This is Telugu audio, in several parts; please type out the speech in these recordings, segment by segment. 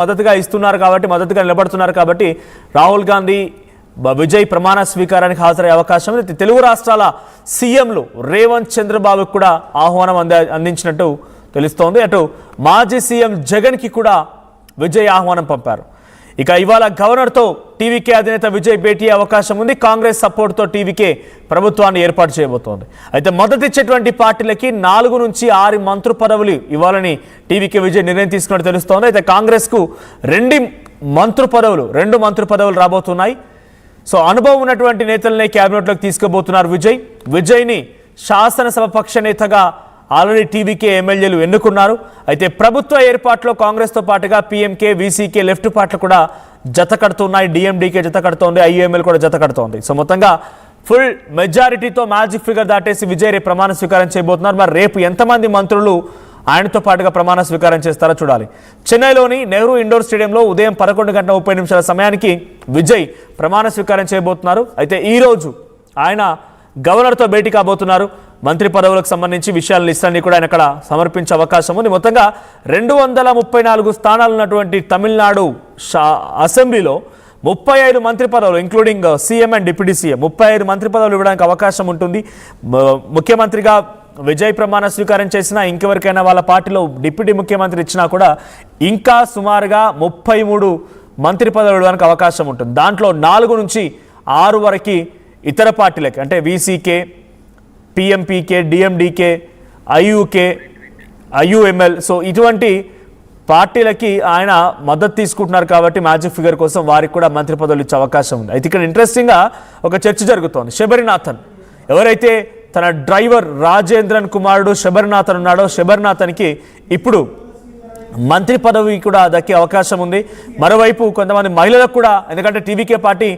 మద్దతుగా ఇస్తున్నారు కాబట్టి మద్దతుగా నిలబడుతున్నారు కాబట్టి రాహుల్ గాంధీ విజయ్ ప్రమాణ స్వీకారానికి హాజరయ్యే అవకాశం ఉంది. తెలుగు రాష్ట్రాల సీఎంలు రేవంత్ చంద్రబాబుకు కూడా ఆహ్వానం అందించినట్టు తెలుస్తోంది. అటు మాజీ సీఎం జగన్కి కూడా విజయ్ ఆహ్వానం పంపారు. ఇక ఇవాళ గవర్నర్తో టీవీకే అధినేత విజయ్ భేటీ అవకాశం ఉంది. కాంగ్రెస్ సపోర్ట్తో టీవీకే ప్రభుత్వాన్ని ఏర్పాటు చేయబోతోంది. అయితే మద్దతిచ్చేటువంటి పార్టీలకి 4 నుంచి 6 మంత్రి పదవులు ఇవ్వాలని టీవీకే విజయ్ నిర్ణయం తీసుకున్నట్టు తెలుస్తోంది. అయితే కాంగ్రెస్కు 2 మంత్రి పదవులు రాబోతున్నాయి. సో అనుభవం ఉన్నటువంటి నేతలనే క్యాబినెట్లోకి తీసుకుపోతున్నారు విజయ్ని శాసనసభ పక్ష నేతగా ఆల్రెడీ టీవీకే ఎమ్మెల్యేలు ఎన్నుకున్నారు. అయితే ప్రభుత్వ ఏర్పాట్లో కాంగ్రెస్తో పాటుగా పీఎంకే, వీసీకే, లెఫ్ట్ పార్టీలు కూడా జత కడుతున్నాయి. డిఎండీకే జత కడుతోంది, ఐయుఎంఎల్ కూడా జత కడుతోంది. సో మొత్తంగా ఫుల్ మెజారిటీతో మ్యాజిక్ ఫిగర్ దాటేసి విజయ్ రేపు ప్రమాణ స్వీకారం చేయబోతున్నారు. మరి రేపు ఎంతమంది మంత్రులు ఆయనతో పాటుగా ప్రమాణ స్వీకారం చేస్తారో చూడాలి. చెన్నైలోని నెహ్రూ ఇండోర్ స్టేడియంలో ఉదయం 11:30 సమయానికి విజయ్ ప్రమాణ స్వీకారం చేయబోతున్నారు. అయితే ఈరోజు ఆయన గవర్నర్తో భేటీ కాబోతున్నారు. మంత్రి పదవులకు సంబంధించి విషయాల లిస్టులన్నీ కూడా ఆయన అక్కడ సమర్పించే అవకాశం ఉంది. మొత్తంగా 234 స్థానాలు ఉన్నటువంటి తమిళనాడు అసెంబ్లీలో 35 మంత్రి పదవులు including CM and deputy CM 35 మంత్రి పదవులు ఇవ్వడానికి అవకాశం ఉంటుంది. ముఖ్యమంత్రిగా విజయ్ ప్రమాణ స్వీకారం చేసినా ఇంకెవరికైనా వాళ్ళ పార్టీలో డిప్యూటీ ముఖ్యమంత్రి ఇచ్చినా కూడా ఇంకా సుమారుగా 33 మంత్రి పదవులు ఇవ్వడానికి అవకాశం ఉంటుంది. దాంట్లో 4 నుంచి 6 వరకు ఇతర పార్టీలకి అంటే వీసీకే, పిఎంపీకే, డిఎండీకే, ఐయుఎంఎల్ సో ఇటువంటి పార్టీలకి ఆయన మద్దతు తీసుకుంటున్నారు కాబట్టి మ్యాజిక్ ఫిగర్ కోసం వారికి కూడా మంత్రి పదవులు ఇచ్చే అవకాశం ఉంది. అయితే ఇక్కడ ఇంట్రెస్టింగ్గా ఒక చర్చ జరుగుతోంది. శబరినాథన్ ఎవరైతే తన డ్రైవర్ రాజేంద్రన్ కుమారుడు శబరినాథన్ ఉన్నాడో శబరినాథన్కి ఇప్పుడు మంత్రి పదవి కూడా దక్కే అవకాశం ఉంది. మరోవైపు కొంతమంది మహిళలకు కూడా, ఎందుకంటే టీవీకే పార్టీ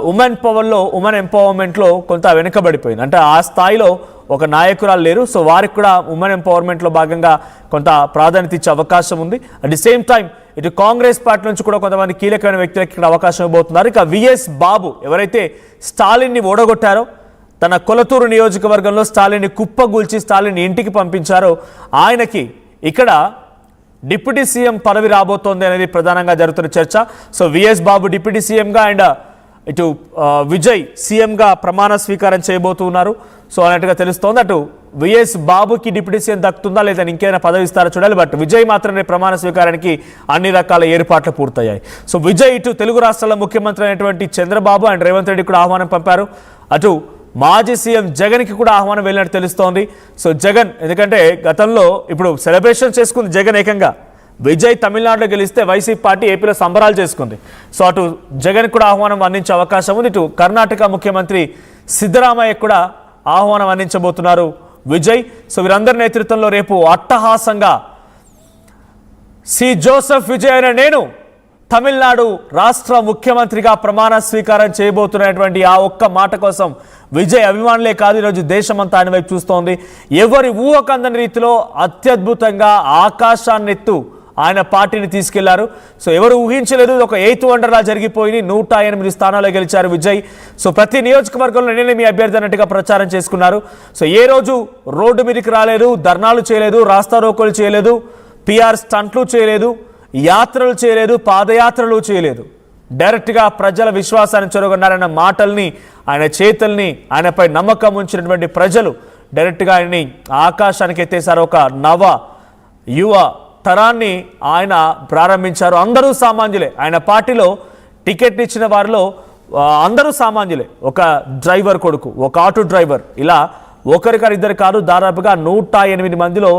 ఉమెన్ ఎంపవర్మెంట్లో కొంత వెనుకబడిపోయింది. అంటే ఆ స్థాయిలో ఒక నాయకురాలు లేరు. సో వారికి కూడా ఉమెన్ ఎంపవర్మెంట్లో భాగంగా కొంత ప్రాధాన్యత ఇచ్చే అవకాశం ఉంది. అట్ ది సేమ్ టైం ఇటు కాంగ్రెస్ పార్టీ నుంచి కూడా కొంతమంది కీలకమైన వ్యక్తులకు ఇక్కడ అవకాశం ఇవ్వబోతున్నారు. ఇక విఎస్ బాబు ఎవరైతే స్టాలిన్ని ఓడగొట్టారో, తన కొలతూరు నియోజకవర్గంలో స్టాలిన్ని కుప్పగూల్చి స్టాలిన్ని ఇంటికి పంపించారో ఆయనకి ఇక్కడ డిప్యూటీ సీఎం పదవి రాబోతోంది అనేది ప్రధానంగా జరుగుతున్న చర్చ. సో విఎస్ బాబు డిప్యూటీ సీఎంగా అండ్ ఇటు విజయ్ సీఎంగా ప్రమాణ స్వీకారం చేయబోతున్నారు. సో అన్నట్టుగా తెలుస్తోంది. అటు విఎస్ బాబుకి డిప్యూటీ సీఎం దక్కుతుందా లేదా ఇంకేమైనా పదవి ఇస్తారో చూడాలి. బట్ విజయ్ మాత్రమే ప్రమాణ స్వీకారానికి అన్ని రకాల ఏర్పాట్లు పూర్తయ్యాయి. సో విజయ్ ఇటు తెలుగు రాష్ట్రాల ముఖ్యమంత్రి అయినటువంటి చంద్రబాబు అండ్ రేవంత్ రెడ్డి కూడా ఆహ్వానం పంపారు. అటు మాజీ సీఎం జగన్కి కూడా ఆహ్వానం వెళ్ళినట్టు తెలుస్తోంది. సో జగన్ ఎందుకంటే గతంలో ఇప్పుడు సెలబ్రేషన్ చేసుకుంది జగన్ ఏకంగా. విజయ్ తమిళనాడులో గెలిస్తే వైసీపీ పార్టీ ఏపీలో సంబరాలు చేసుకుంది. సో అటు జగన్ కూడా ఆహ్వానం అందించే అవకాశం ఉంది. ఇటు కర్ణాటక ముఖ్యమంత్రి సిద్ధరామయ్య కూడా ఆహ్వానం అందించబోతున్నారు విజయ్. సో వీరందరి నేతృత్వంలో రేపు అట్టహాసంగా సి జోసెఫ్ విజయ్ అనే నేను తమిళనాడు రాష్ట్ర ముఖ్యమంత్రిగా ప్రమాణ స్వీకారం చేయబోతున్నటువంటి ఆ ఒక్క మాట కోసం విజయ్ అభిమానులే కాదు ఈరోజు దేశమంతా ఆయన వైపు చూస్తోంది. ఎవరి ఊహకందని రీతిలో అత్యద్భుతంగా ఆకాశాన్నెత్తు ఆయన పార్టీని తీసుకెళ్లారు. సో ఎవరు ఊహించలేదు. ఒక 8th వండర్లా జరిగిపోయి 108 స్థానాల్లో గెలిచారు విజయ్. సో ప్రతి నియోజకవర్గంలో నేనే మీ అభ్యర్థి అన్నట్టుగా ప్రచారం చేసుకున్నారు. సో ఏ రోజు రోడ్డు మీదకి రాలేదు, ధర్నాలు చేయలేదు, రాస్తారోకోలు చేయలేదు, పిఆర్ స్టంట్లు చేయలేదు, యాత్రలు చేయలేదు, పాదయాత్రలు చేయలేదు. డైరెక్ట్గా ప్రజల విశ్వాసాన్ని చొరగొన్నారన్న మాటల్ని, ఆయన చేతుల్ని, ఆయనపై నమ్మకం ఉంచినటువంటి ప్రజలు డైరెక్ట్గా ఆయన్ని ఆకాశానికి ఎత్తేశారు. ఒక యువ తరాన్ని ఆయన ప్రారంభించారు. అందరూ సామాన్యులే. ఆయన పార్టీలో టికెట్ ఇచ్చిన వారిలో అందరూ సామాన్యులే. ఒక డ్రైవర్ కొడుకు, ఒక ఆటో డ్రైవర్, ఇలా ఒకరికారు ఇద్దరు కాదు, దాదాపుగా 108 మందిలో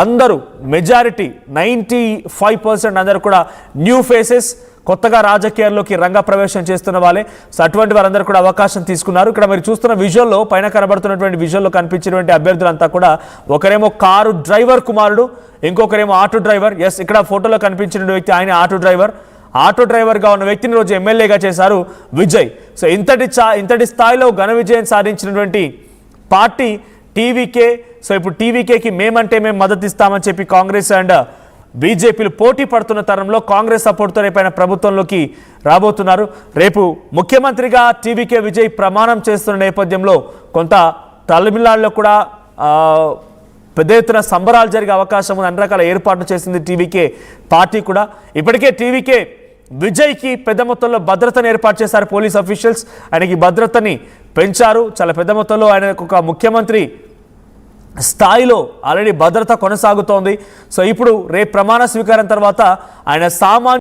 అందరూ మెజారిటీ 95% అందరూ కూడా న్యూ ఫేసెస్, కొత్తగా రాజకీయాల్లోకి రంగప్రవేశం చేస్తున్న వాళ్ళే. సో అటువంటి వారందరూ కూడా అవకాశం తీసుకున్నారు. ఇక్కడ మీరు చూస్తున్న విజువల్లో, పైన కనబడుతున్నటువంటి విజువల్లో కనిపించినటువంటి అభ్యర్థులంతా కూడా ఒకరేమో కారు డ్రైవర్ కుమారుడు, ఇంకొకరేమో ఆటో డ్రైవర్. ఎస్, ఇక్కడ ఫోటోలో కనిపించిన వ్యక్తి ఆయన ఆటో డ్రైవర్గా ఉన్న వ్యక్తిని రోజు ఎమ్మెల్యేగా చేశారు విజయ్. సో ఇంతటి స్థాయిలో ఘన విజయం సాధించినటువంటి పార్టీ టీవీకే. సో ఇప్పుడు టీవీకేకి మేము మద్దతు ఇస్తామని చెప్పి కాంగ్రెస్ అండ్ బీజేపీలు పోటీ పడుతున్న తరంలో కాంగ్రెస్ సపోర్ట్తో రేపైన ప్రభుత్వంలోకి రాబోతున్నారు. రేపు ముఖ్యమంత్రిగా టీవీకే విజయ్ ప్రమాణం చేస్తున్న నేపథ్యంలో కొంత తమిళనాడులో కూడా పెద్ద ఎత్తున సంబరాలు జరిగే అవకాశం ఉంది. అన్ని రకాల ఏర్పాట్లు చేసింది టీవీకే పార్టీ కూడా. ఇప్పటికే టీవీకే విజయ్కి పెద్ద మొత్తంలో భద్రతను ఏర్పాటు చేశారు పోలీస్ అఫీషియల్స్. ఆయనకి భద్రతని పెంచారు చాలా పెద్ద మొత్తంలో. ఆయన ఒక ముఖ్యమంత్రి స్థాయిలో ఆల్రెడీ భద్రత కొనసాగుతోంది. సో ఇప్పుడు రేపు ప్రమాణ స్వీకారం తర్వాత ఆయన సామాన్య